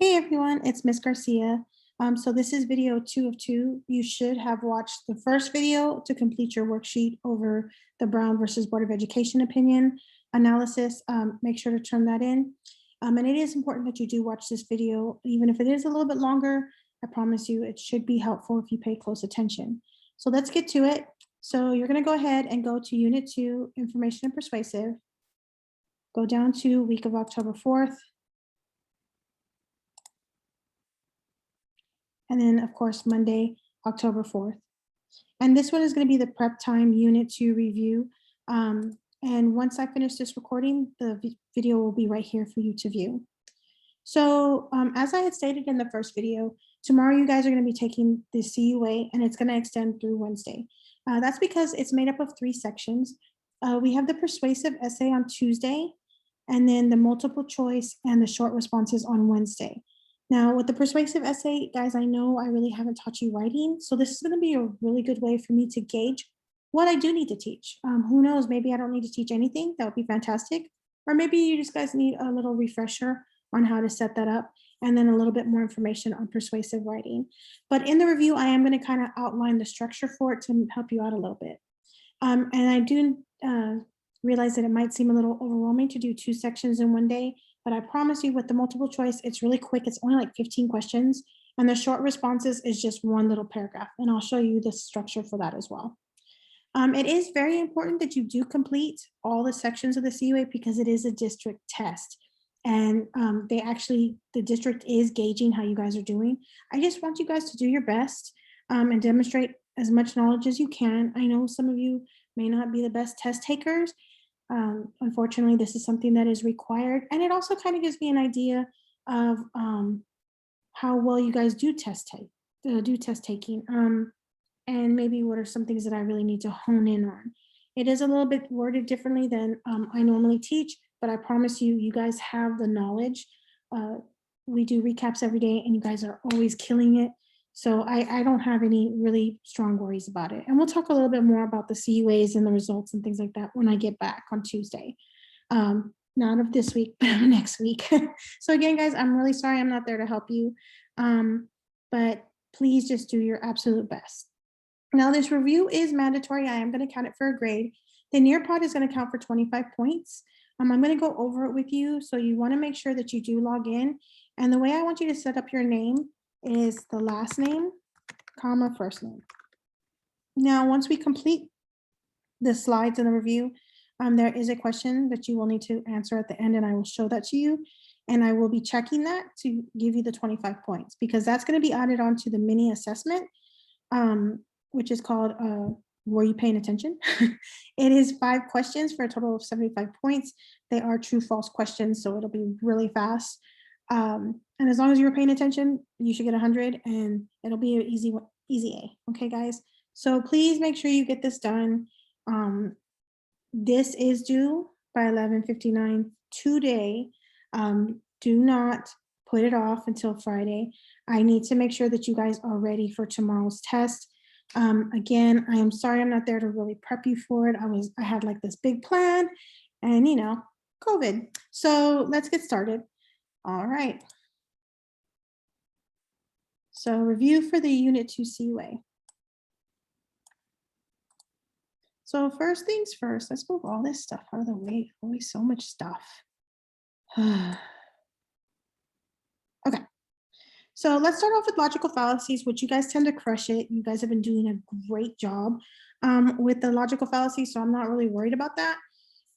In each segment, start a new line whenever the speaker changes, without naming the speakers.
Hey everyone, it's Miss Garcia. So this is video 2 of 2. You should have watched the first video to complete your worksheet over the Brown versus Board of Education opinion analysis. Make sure to turn that in. And it is important that you do watch this video, even if it is a little bit longer. I promise you it should be helpful if you pay close attention. So let's get to it. So you're going to go ahead and go to Unit 2, Information and Persuasive. Go down to week of October 4th. And then, of course, Monday, October 4th. And this one is going to be the prep time Unit 2 review. And once I finish this recording, the video will be right here for you to view. So as I had stated in the first video, tomorrow you guys are going to be taking the CUA, and it's going to extend through Wednesday. That's because it's made up of 3 sections. We have the persuasive essay on Tuesday, and then the multiple choice and the short responses on Wednesday. Now, with the persuasive essay, guys, I know I really haven't taught you writing, so this is going to be a really good way for me to gauge what I do need to teach. Who knows, maybe I don't need to teach anything. That would be fantastic. Or maybe you just guys need a little refresher on how to set that up, and then a little bit more information on persuasive writing. But in the review, I am going to kind of outline the structure for it to help you out a little bit. And I do realize that it might seem a little overwhelming to do 2 sections in one day, but I promise you with the multiple choice, it's really quick. It's only like 15 questions, and the short responses is just 1 little paragraph, and I'll show you the structure for that as well. It is very important that you do complete all the sections of the CUA because it is a district test, and the district is gauging how you guys are doing. I just want you guys to do your best and demonstrate as much knowledge as you can. I know some of you may not be the best test takers. Unfortunately, this is something that is required, and it also kind of gives me an idea of how well you guys do test taking, and maybe what are some things that I really need to hone in on. It is a little bit worded differently than I normally teach, but I promise you, you guys have the knowledge. We do recaps every day, and you guys are always killing it. So I don't have any really strong worries about it. And we'll talk a little bit more about the CUAs and the results and things like that when I get back on Tuesday. Not of this week, but of next week. So again, guys, I'm really sorry I'm not there to help you. But please just do your absolute best. Now, this review is mandatory. I am going to count it for a grade. The Nearpod is going to count for 25 points. I'm going to go over it with you. So you want to make sure that you do log in. And the way I want you to set up your name is the last name, comma, first name. Now, once we complete the slides in the review, there is a question that you will need to answer at the end, and I will show that to you. And I will be checking that to give you the 25 points, because that's going to be added onto the mini assessment, which is called Were You Paying Attention? It is 5 questions for a total of 75 points. They are true-false questions, so it'll be really fast. And as long as you're paying attention, you should get 100, and it'll be an easy A. Okay, guys? So please make sure you get this done. This is due by 11:59 today. Do not put it off until Friday. I need to make sure that you guys are ready for tomorrow's test. Again, I am sorry I'm not there to really prep you for it. I had like this big plan, and COVID. So let's get started. All right. So review for the Unit 2 CUA. So first things first, let's move all this stuff out of the way. Always so much stuff. Okay. So let's start off with logical fallacies, which you guys tend to crush it. You guys have been doing a great job with the logical fallacies, so I'm not really worried about that.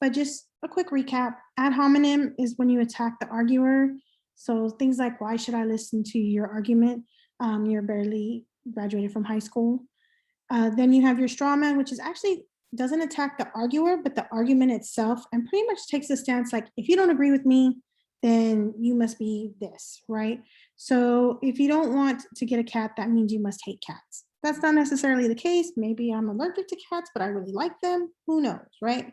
But just a quick recap. Ad hominem is when you attack the arguer. So things like, why should I listen to your argument? You're barely graduated from high school. Then you have your straw man, which is actually doesn't attack the arguer, but the argument itself, and pretty much takes a stance like, if you don't agree with me, then you must be this, right? So if you don't want to get a cat, that means you must hate cats. That's not necessarily the case. Maybe I'm allergic to cats, but I really like them. Who knows, right?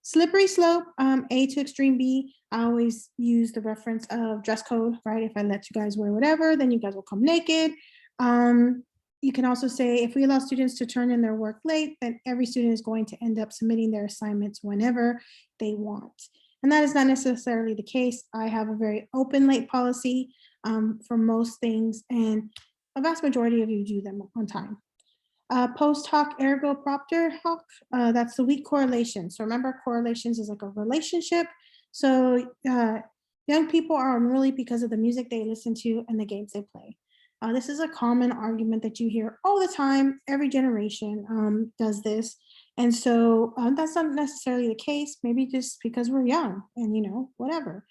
Slippery slope, A to extreme B. I always use the reference of dress code, right? If I let you guys wear whatever, then you guys will come naked. You can also say, if we allow students to turn in their work late, then every student is going to end up submitting their assignments whenever they want. And that is not necessarily the case. I have a very open late policy for most things, and a vast majority of you do them on time. Post hoc ergo propter hoc, that's the weak correlation. So remember, correlations is like a relationship. So young people are unruly because of the music they listen to and the games they play. This is a common argument that you hear all the time. Every generation does this. And so that's not necessarily the case, maybe just because we're young and, whatever.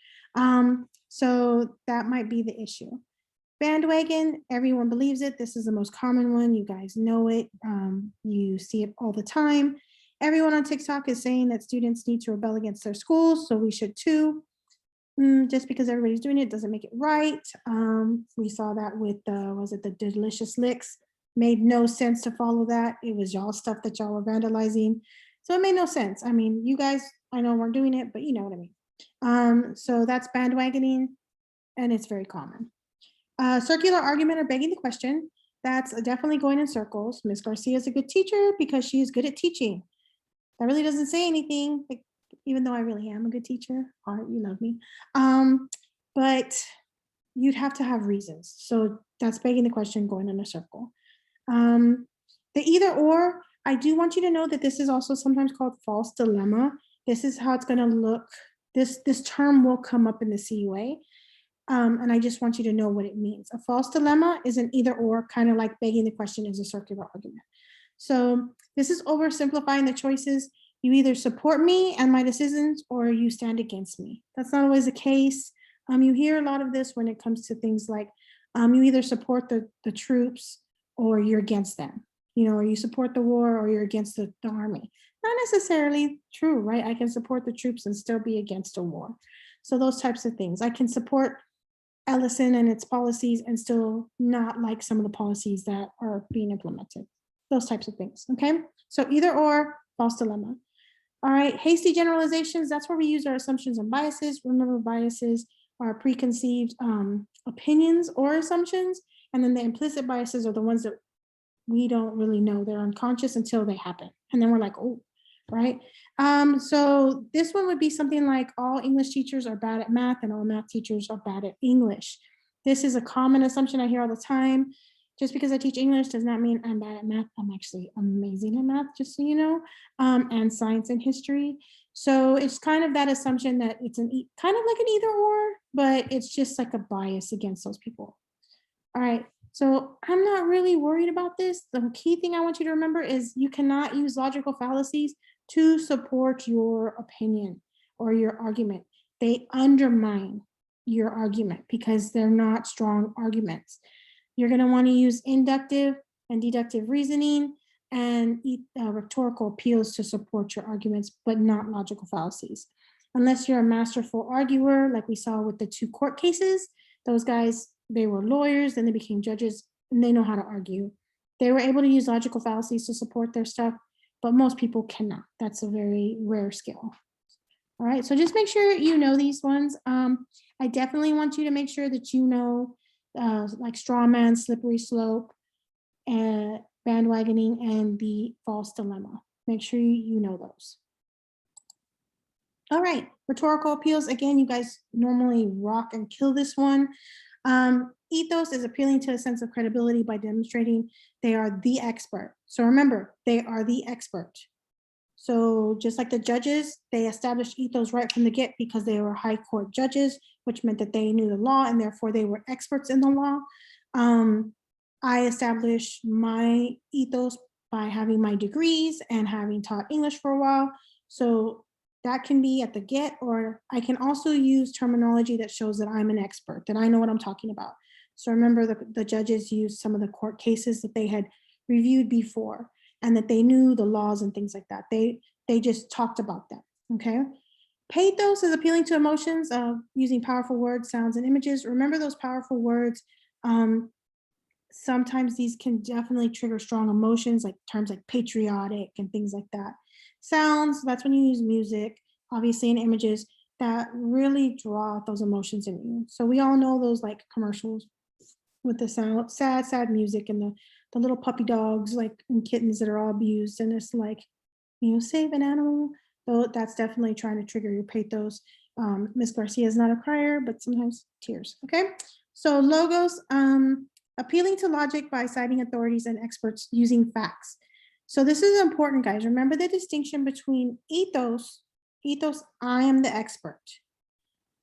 So that might be the issue. Bandwagon, everyone believes it. This is the most common one. You guys know it. You see it all the time. Everyone on TikTok is saying that students need to rebel against their schools, so we should too. Just because everybody's doing it doesn't make it right. We saw that with was it the delicious licks? Made no sense to follow that. It was y'all stuff that y'all were vandalizing. So it made no sense. I mean, you guys, I know weren't doing it, but you know what I mean. So that's bandwagoning, and it's very common. Circular argument or begging the question. That's definitely going in circles. Miss Garcia is a good teacher because she is good at teaching. That really doesn't say anything, even though I really am a good teacher. Art, you love me. But you'd have to have reasons. So that's begging the question, going in a circle. The either or, I do want you to know that this is also sometimes called false dilemma. This is how it's going to look. This term will come up in the CUA. And I just want you to know what it means. A false dilemma is an either or, kind of like begging the question is a circular argument. So this is oversimplifying the choices. You either support me and my decisions or you stand against me. That's not always the case. You hear a lot of this when it comes to things like you either support the troops or you're against them, or you support the war or you're against the army. Not necessarily true, right? I can support the troops and still be against a war. So those types of things. I can support Ellison and its policies and still not like some of the policies that are being implemented. Those types of things, okay? So either or, false dilemma. All right, hasty generalizations, that's where we use our assumptions and biases. Remember, biases are preconceived opinions or assumptions, and then the implicit biases are the ones that we don't really know. They're unconscious until they happen. And then we're like, oh, right? So this one would be something like all English teachers are bad at math and all math teachers are bad at English. This is a common assumption I hear all the time. Just because I teach English does not mean I'm bad at math. I'm actually amazing at math, just so you know, and science and history. So it's kind of that assumption that it's kind of like an either or, but it's just like a bias against those people. All right, so I'm not really worried about this. The key thing I want you to remember is you cannot use logical fallacies to support your opinion or your argument. They undermine your argument because they're not strong arguments. You're going to want to use inductive and deductive reasoning and rhetorical appeals to support your arguments, but not logical fallacies. Unless you're a masterful arguer, like we saw with the 2 court cases, those guys, they were lawyers, then they became judges, and they know how to argue. They were able to use logical fallacies to support their stuff, but most people cannot. That's a very rare skill. All right, so just make sure you know these ones. I definitely want you to make sure that you know like straw man, slippery slope, and bandwagoning, and the false dilemma. Make sure you know those. All right, rhetorical appeals. Again, you guys normally rock and kill this one. Ethos is appealing to a sense of credibility by demonstrating they are the expert. So remember, they are the expert. So just like the judges, they established ethos right from the get because they were high court judges, which meant that they knew the law and therefore they were experts in the law. I established my ethos by having my degrees and having taught English for a while. So that can be at the get, or I can also use terminology that shows that I'm an expert, that I know what I'm talking about. So remember the judges used some of the court cases that they had reviewed before and that they knew the laws and things like that. They just talked about them, okay? Pathos is appealing to emotions using powerful words, sounds, and images. Remember those powerful words. Sometimes these can definitely trigger strong emotions, like terms like patriotic and things like that. Sounds, that's when you use music, obviously, and images that really draw out those emotions in you. So we all know those like commercials with the sound, sad music and the little puppy dogs like and kittens that are all abused, and it's like, save an animal. So that's definitely trying to trigger your pathos. Ms. Garcia is not a crier, but sometimes tears, okay? So logos, appealing to logic by citing authorities and experts using facts. So this is important, guys. Remember the distinction between ethos, I am the expert.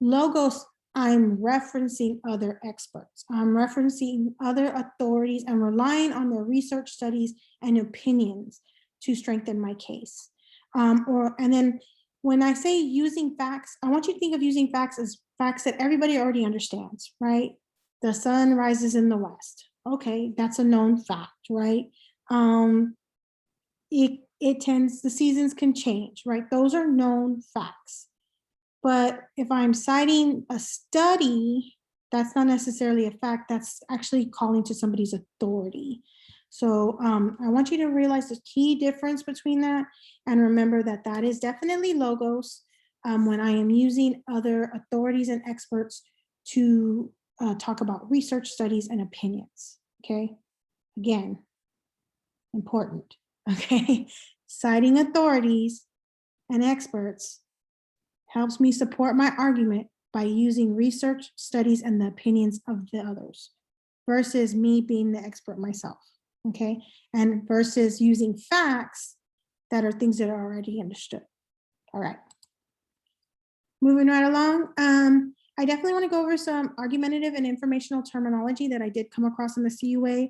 Logos, I'm referencing other experts. I'm referencing other authorities and relying on their research studies and opinions to strengthen my case. And then when I say using facts, I want you to think of using facts as facts that everybody already understands, right? The sun rises in the west. Okay, that's a known fact, right? The seasons can change, right? Those are known facts. But if I'm citing a study, that's not necessarily a fact, that's actually calling to somebody's authority. So I want you to realize the key difference between that and remember that that is definitely logos when I am using other authorities and experts to talk about research studies and opinions, okay? Again, important, okay? Citing authorities and experts helps me support my argument by using research, studies, and the opinions of the others versus me being the expert myself, okay? And versus using facts that are things that are already understood. All right. Moving right along, I definitely want to go over some argumentative and informational terminology that I did come across in the CUA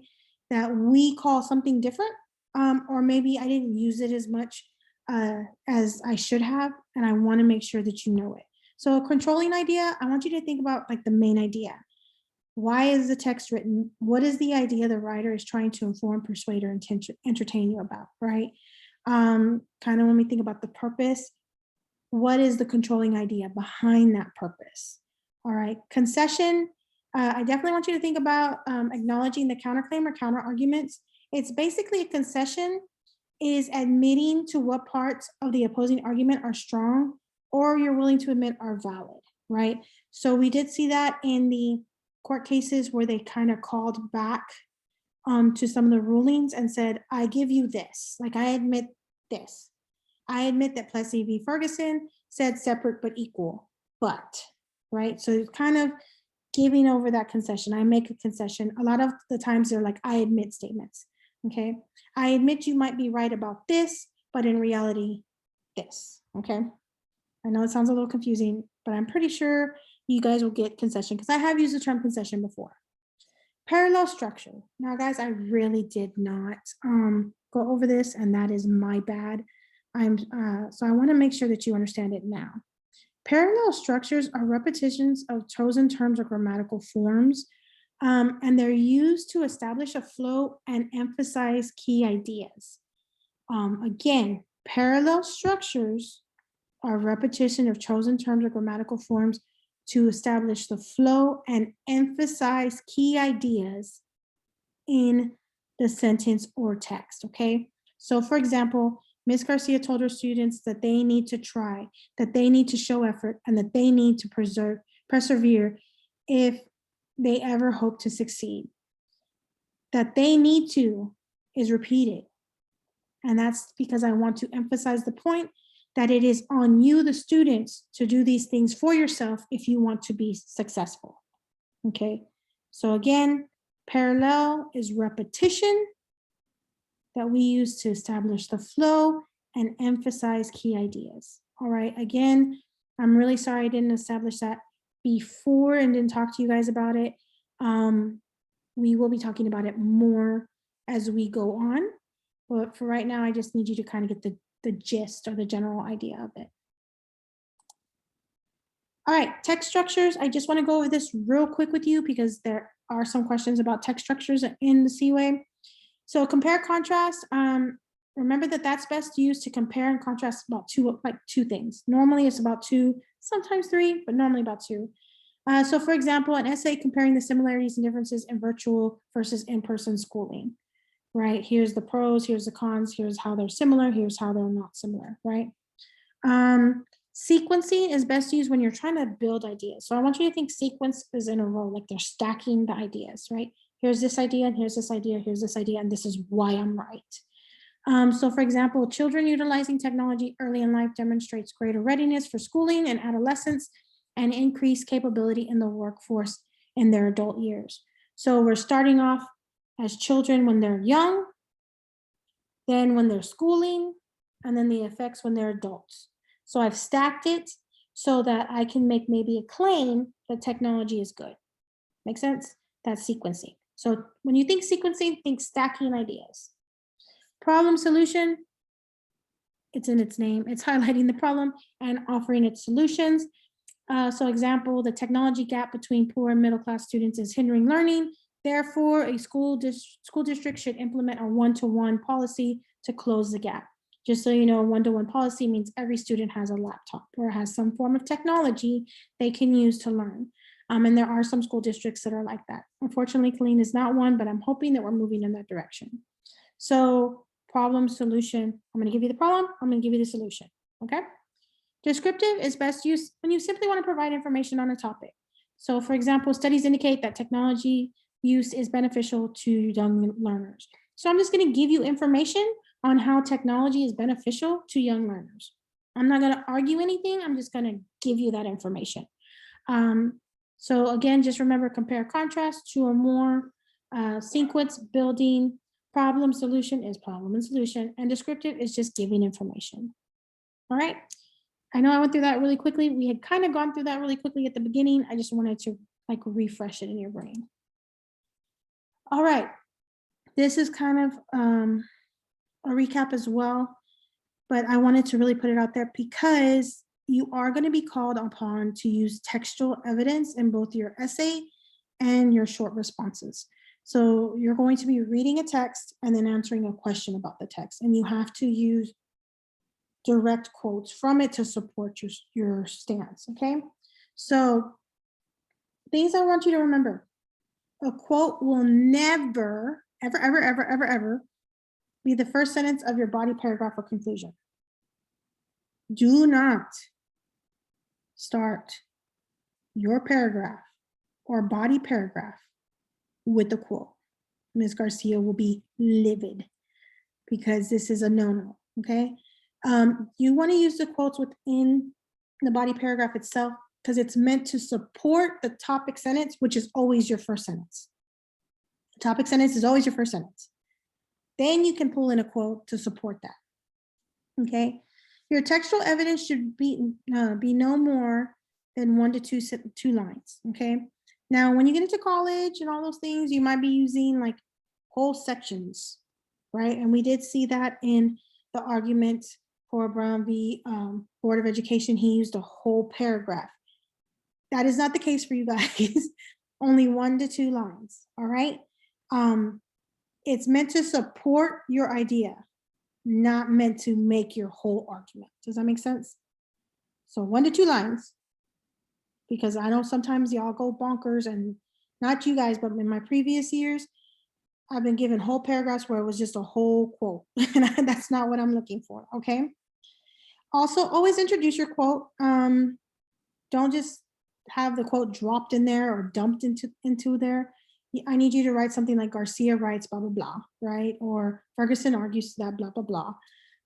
that we call something different, or maybe I didn't use it as much as I should have, and I want to make sure that you know it. So a controlling idea, I want you to think about like the main idea. Why is the text written? What is the idea the writer is trying to inform, persuade, or entertain you about, right? Kind of when we think about the purpose, what is the controlling idea behind that purpose? All right, concession, I definitely want you to think about acknowledging the counterclaim or counter arguments. It's basically a concession is admitting to what parts of the opposing argument are strong or you're willing to admit are valid, right? So we did see that in the court cases where they kind of called back to some of the rulings and said, I give you this, like I admit this. I admit that Plessy v. Ferguson said separate but equal, but, right? So it's kind of giving over that concession. I make a concession. A lot of the times they're like, I admit statements. Okay, I admit you might be right about this, but in reality, this, okay? I know it sounds a little confusing, but I'm pretty sure you guys will get concession because I have used the term concession before. Parallel structure. Now, guys, I really did not go over this, and that is my bad. So I want to make sure that you understand it now. Parallel structures are repetitions of chosen terms or grammatical forms, and they're used to establish a flow and emphasize key ideas. Again, parallel structures are repetition of chosen terms or grammatical forms to establish the flow and emphasize key ideas in the sentence or text, okay? So for example, Ms. Garcia told her students that they need to try, that they need to show effort, and that they need to persevere if they ever hope to succeed. That they need to is repeated. And that's because I want to emphasize the point that it is on you, the students, to do these things for yourself if you want to be successful. Okay, so again, parallel is repetition that we use to establish the flow and emphasize key ideas. All right, again, I'm really sorry I didn't establish that before and didn't talk to you guys about it. We will be talking about it more as we go on, but for right now, I just need you to kind of get the gist or the general idea of it. All right, text structures. I just want to go over this real quick with you because there are some questions about text structures in the CUA. So compare, contrast. Remember that that's best used to compare and contrast about two things. Normally it's about two, sometimes three, but normally about two. So for example, an essay comparing the similarities and differences in virtual versus in-person schooling, right? Here's the pros, here's the cons, here's how they're similar, here's how they're not similar, right? Sequencing is best used when you're trying to build ideas. So I want you to think sequence is in a row, like they're stacking the ideas, right? Here's this idea, and here's this idea, here's this idea, and this is why I'm right. So for example, children utilizing technology early in life demonstrates greater readiness for schooling and adolescence and increased capability in the workforce in their adult years. So we're starting off as children when they're young, then when they're schooling, and then the effects when they're adults. So I've stacked it so that I can make maybe a claim that technology is good. Make sense? That's sequencing. So when you think sequencing, think stacking ideas. Problem solution, it's in its name. It's highlighting the problem and offering its solutions. So example, the technology gap between poor and middle class students is hindering learning. Therefore, a school district should implement a one-to-one policy to close the gap. Just so you know, one-to-one policy means every student has a laptop or has some form of technology they can use to learn. And there are some school districts that are like that. Unfortunately, Colleen is not one, but I'm hoping that we're moving in that direction. So problem solution, I'm gonna give you the problem, I'm gonna give you the solution, okay? Descriptive is best used when you simply want to provide information on a topic. So for example, studies indicate that technology use is beneficial to young learners. So I'm just going to give you information on how technology is beneficial to young learners. I'm not going to argue anything. I'm just going to give you that information. So again, just remember, compare, contrast, two or more, sequence, building, problem, solution is problem and solution, and descriptive is just giving information. All right. I know I went through that really quickly. We had kind of gone through that really quickly at the beginning. I just wanted to like refresh it in your brain. All right. This is kind of a recap as well, but I wanted to really put it out there because you are going to be called upon to use textual evidence in both your essay and your short responses. So you're going to be reading a text and then answering a question about the text, and you have to use direct quotes from it to support your stance, okay? So things I want you to remember. A quote will never, ever be the first sentence of your body paragraph or conclusion. Do not start your paragraph or body paragraph with a quote. Ms. Garcia will be livid because this is a no-no, okay? You want to use the quotes within the body paragraph itself because it's meant to support the topic sentence, which is always your first sentence. The topic sentence is always your first sentence. Then you can pull in a quote to support that, okay? Your textual evidence should be no more than 1 to 2 lines, okay? Now, when you get into college and all those things, you might be using like whole sections, right? And we did see that in the argument for Brown v. Board of Education. He used a whole paragraph. That is not the case for you guys. Only 1 to 2 lines, all right? It's meant to support your idea, not meant to make your whole argument. Does that make sense? So 1 to 2 lines, because I know sometimes y'all go bonkers, and not you guys, but in my previous years, I've been given whole paragraphs where it was just a whole quote, and that's not what I'm looking for, okay? Also, always introduce your quote. Don't just have the quote dropped in there or dumped into there. I need you to write something like Garcia writes blah, blah, blah, right? Or Ferguson argues that blah, blah, blah.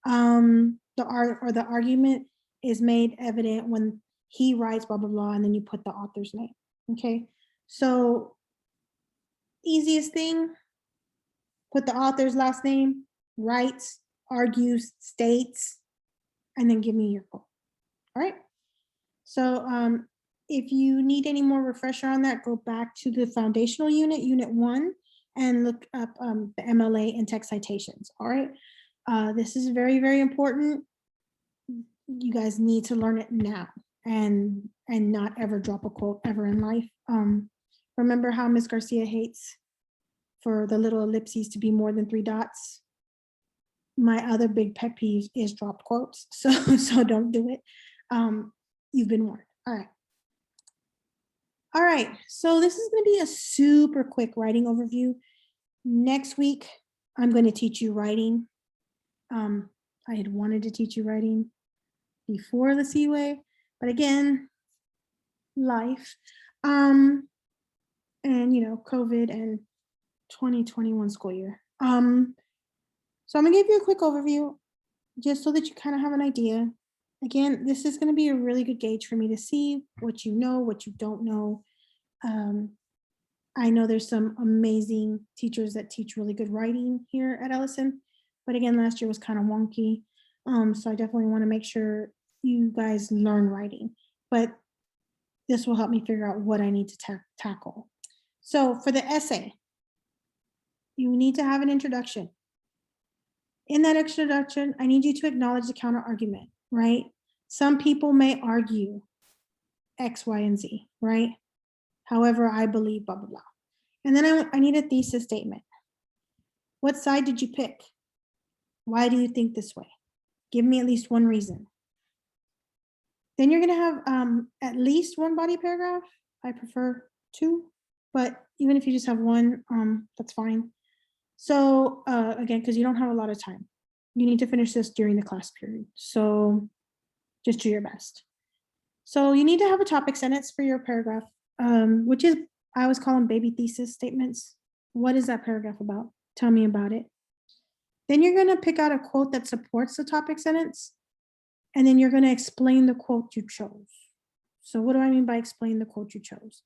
The argument is made evident when he writes blah, blah, blah, and then you put the author's name, okay? So easiest thing, put the author's last name, writes, argues, states, and then give me your quote, all right? So if you need any more refresher on that, go back to the foundational unit, unit 1, and look up the MLA and text citations, all right? This is very, very important. You guys need to learn it now and not ever drop a quote ever in life. Remember how Ms. Garcia hates for the little ellipses to be more than 3 dots? My other big pet peeve is dropped quotes, so don't do it. You've been warned. All right, so this is going to be a super quick writing overview. Next week, I'm going to teach you writing. I had wanted to teach you writing before the CUA, but again, life, and you know, COVID and 2021 school year. So I'm gonna give you a quick overview just so that you kind of have an idea. Again, this is gonna be a really good gauge for me to see what you know, what you don't know. Um, I know there's some amazing teachers that teach really good writing here at Ellison, but again, last year was kind of wonky. So I definitely want to make sure you guys learn writing, but this will help me figure out what I need to tackle. So for the essay, you need to have an introduction. In that introduction, I need you to acknowledge the counter argument, right? Some people may argue X, Y, and Z, right? However, I believe blah, blah, blah. And then I need a thesis statement. What side did you pick? Why do you think this way? Give me at least one reason. Then you're going to have at least one body paragraph. I prefer two, but even if you just have one, that's fine. So again, because you don't have a lot of time, you need to finish this during the class period. So just do your best. So you need to have a topic sentence for your paragraph, which is, I always call them baby thesis statements. What is that paragraph about? Tell me about it. Then you're going to pick out a quote that supports the topic sentence, and then you're going to explain the quote you chose. So what do I mean by explain the quote you chose?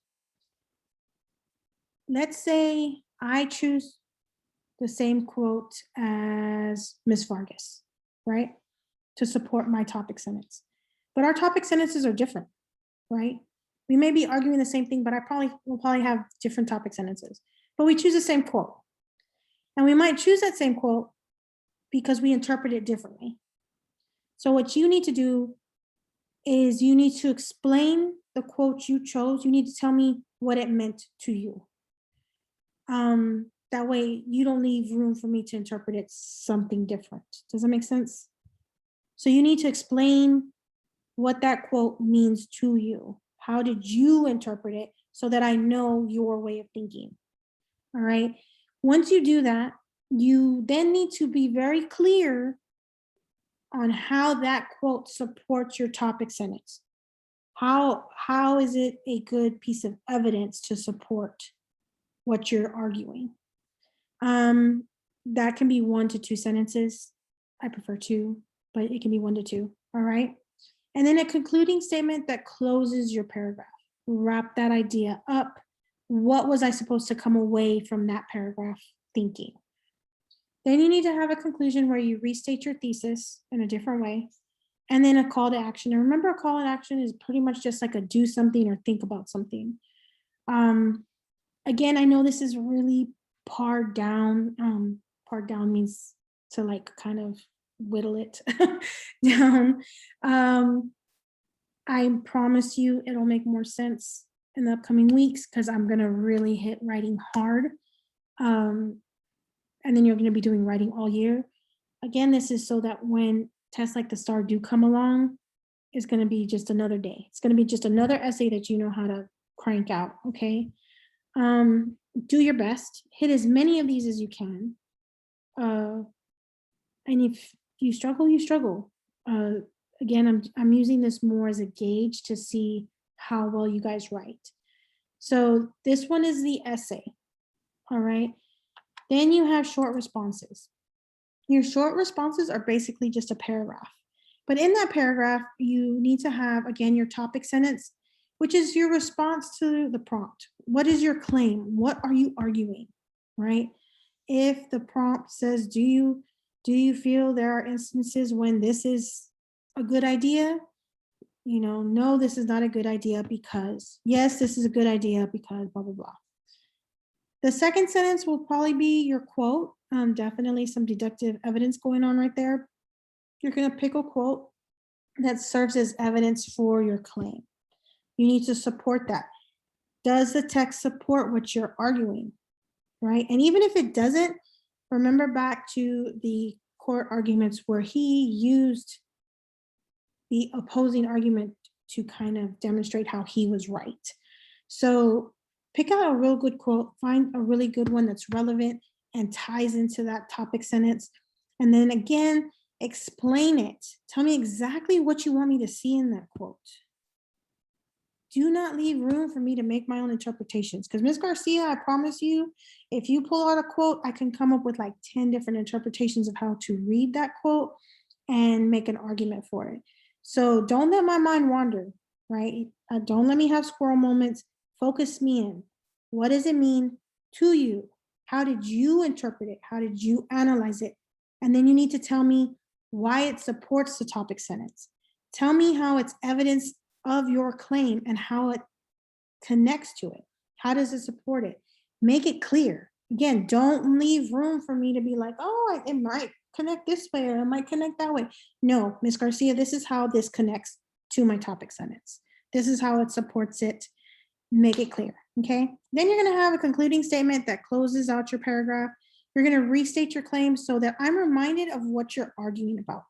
Let's say I choose the same quote as Ms. Vargas, right? To support my topic sentence. But our topic sentences are different, right? We may be arguing the same thing, but we'll probably have different topic sentences. But we choose the same quote. And we might choose that same quote because we interpret it differently. So what you need to do is you need to explain the quote you chose. You need to tell me what it meant to you. That way you don't leave room for me to interpret it something different. Does that make sense? So you need to explain what that quote means to you. How did you interpret it so that I know your way of thinking? All right. Once you do that, you then need to be very clear on how that quote supports your topic sentence. How is it a good piece of evidence to support what you're arguing? That can be 1 to 2 sentences. I prefer 2, but it can be 1 to 2. All right. And then a concluding statement that closes your paragraph. Wrap that idea up. What was I supposed to come away from that paragraph thinking? Then you need to have a conclusion where you restate your thesis in a different way, and then a call to action. And remember, a call to action is pretty much just like a do something or think about something. Again, I know this is really pared down. Pared down means to like kind of whittle it down. I promise you it'll make more sense in the upcoming weeks because I'm going to really hit writing hard. And then you're going to be doing writing all year. Again, this is so that when tests like the STAR do come along, it's going to be just another day. It's going to be just another essay that you know how to crank out, okay? Do your best. Hit as many of these as you can. And if you struggle, you struggle. Again, I'm using this more as a gauge to see how well you guys write. So this one is the essay, all right? Then you have short responses. Your short responses are basically just a paragraph. But in that paragraph, you need to have, again, your topic sentence, which is your response to the prompt. What is your claim? What are you arguing, right? If the prompt says, do you feel there are instances when this is a good idea? You know, no, this is not a good idea because, yes, this is a good idea because blah, blah, blah. The second sentence will probably be your quote. Definitely some deductive evidence going on right there. You're going to pick a quote that serves as evidence for your claim. You need to support that. Does the text support what you're arguing, right? And even if it doesn't, remember back to the court arguments where he used the opposing argument to kind of demonstrate how he was right. So pick out a real good quote, find a really good one that's relevant and ties into that topic sentence. And then again, explain it. Tell me exactly what you want me to see in that quote. do not leave room for me to make my own interpretations. Because Ms. Garcia, I promise you, if you pull out a quote, I can come up with like 10 different interpretations of how to read that quote and make an argument for it. So don't let my mind wander, right? Don't let me have squirrel moments. Focus me in. What does it mean to you? How did you interpret it? How did you analyze it? And then you need to tell me why it supports the topic sentence. Tell me how it's evidence of your claim and how it connects to it. How does it support it? Make it clear. Again, don't leave room for me to be like, oh, it might connect this way or it might connect that way. No, Ms. Garcia, this is how this connects to my topic sentence. This is how it supports it. Make it clear, okay? Then you're gonna have a concluding statement that closes out your paragraph. You're gonna restate your claim so that I'm reminded of what you're arguing about.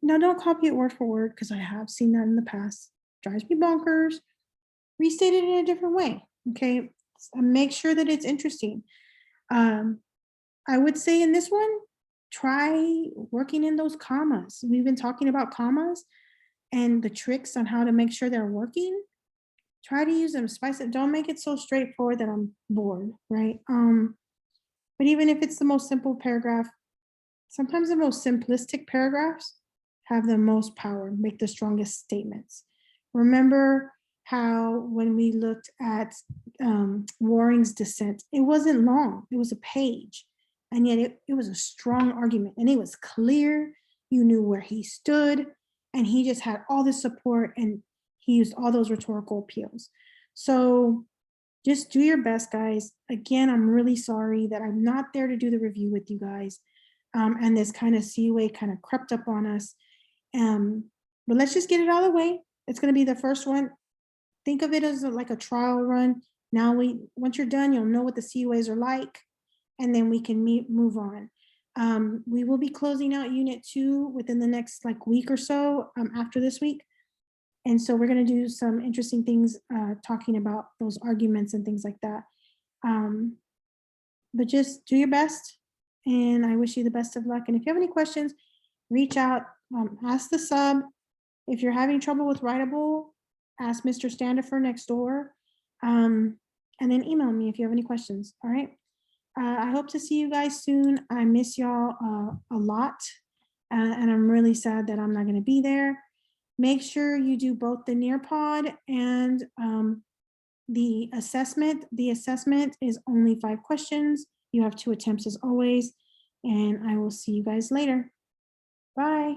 Now, don't copy it word for word because I have seen that in the past. Drives me bonkers. Restate it in a different way, okay? Make sure that it's interesting. I would say in this one, try working in those commas. We've been talking about commas and the tricks on how to make sure they're working. Try to use them, spice it. Don't make it so straightforward that I'm bored, right? But even if it's the most simple paragraph, sometimes the most simplistic paragraphs have the most power, make the strongest statements. Remember how when we looked at Waring's dissent, it wasn't long, it was a page, and yet it was a strong argument and it was clear. You knew where he stood and he just had all this support and he used all those rhetorical appeals. So just do your best, guys. Again, I'm really sorry that I'm not there to do the review with you guys. And this kind of CUA kind of crept up on us. But let's just get it out of the way. It's going to be the first one. Think of it as like a trial run. Now once you're done, you'll know what the CUAs are like, and then we can move on. We will be closing out Unit 2 within the next like week or so after this week. And so we're going to do some interesting things talking about those arguments and things like that. But just do your best, and I wish you the best of luck. And if you have any questions, reach out, ask the sub. If you're having trouble with Writable, ask Mr. Standifer next door, and then email me if you have any questions. All right. I hope to see you guys soon. I miss y'all a lot, and I'm really sad that I'm not going to be there. Make sure you do both the Nearpod and the assessment. The assessment is only 5 questions. You have 2 attempts as always, and I will see you guys later. Bye.